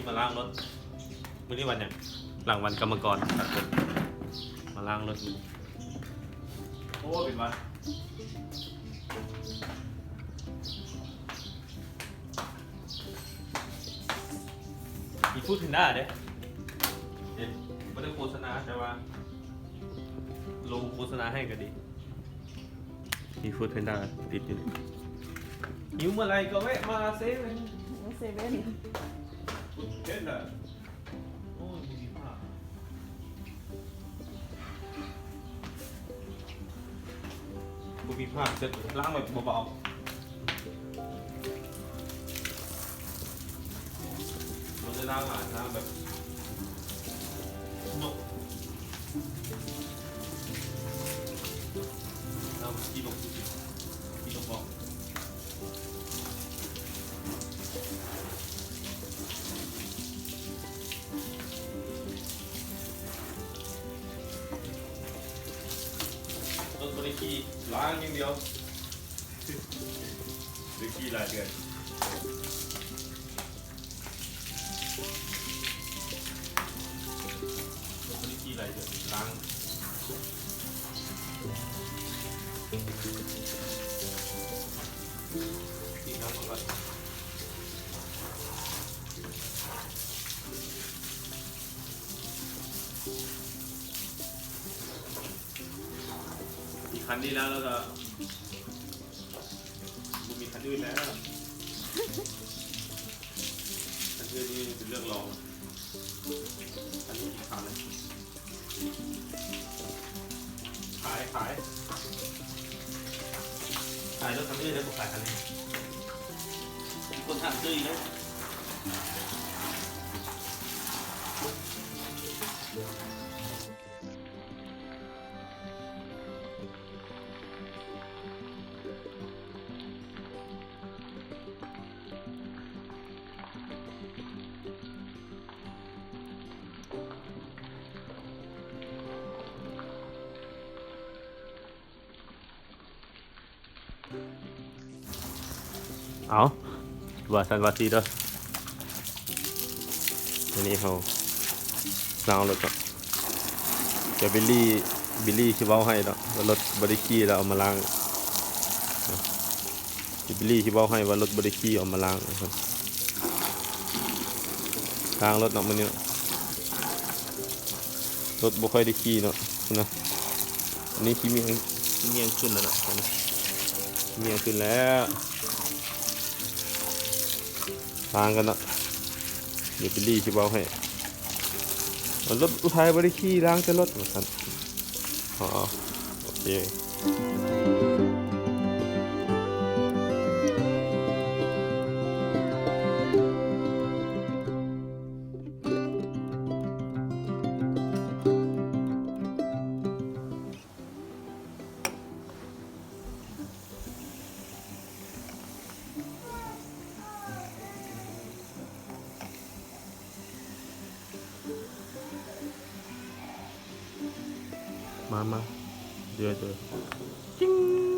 มาล้างรถวันนี้วันอย่างหลังวันกรรมกรตัดรถมาล้างรถโอ้เป็นวันมีพูดถึงได้เด้เห็นไม่ได้โฆษณาแต่ว่าลงโฆษณาให้ก็ดีมีฟูดเพนด้าติดอยู่นี่หิวเมื่อไรก็แวะมาเซเว่น เซเว่น เห็นเหรอโอ้ยมีผ้าบุมีผ้าจะล้างแบบเบาๆมันจะล้างแบบนกล้างแบบที่นกบอกรถบริกีล้างอย่างเดียวบริกีหลายเดือนรถบริกีหลายเดือนล้างตีน้ำมันก่อนอีกคันนี้แล้วก็บุมีคันอื่นแล้วคันอื่นนี่เป็นเรื่องรองคันนี้อีกคันเลยขายรถคันอื่นแล้วก็ขายคันนี้คนถามซื้ออีกแล้วเอาว่าสันวาซีด้วยอันนี้เขาล้างรถก่อนเดี๋ยวบิลลี่ชิเว้าให้แล้วว่ารถบริกี้แล้วเอามาล้างบิลลี่ชิเว้าให้ว่ารถบริกี้เอามาล้างนะครับล้างรถเนาะมันเนี่ยรถบ่ค่อยได้ขี่เนาะนะอันนี้ขี้เมียงขึ้นแล้วเนาะเมียงขึ้นแล้วล้างกันเนาะเดี๋ยวบิลลี่ชิเว้าให้รถอุทัยบริขี่ล้างแต่รถเหมือนกันอ๋อโอเคมาเดี๋ยวจิ้ง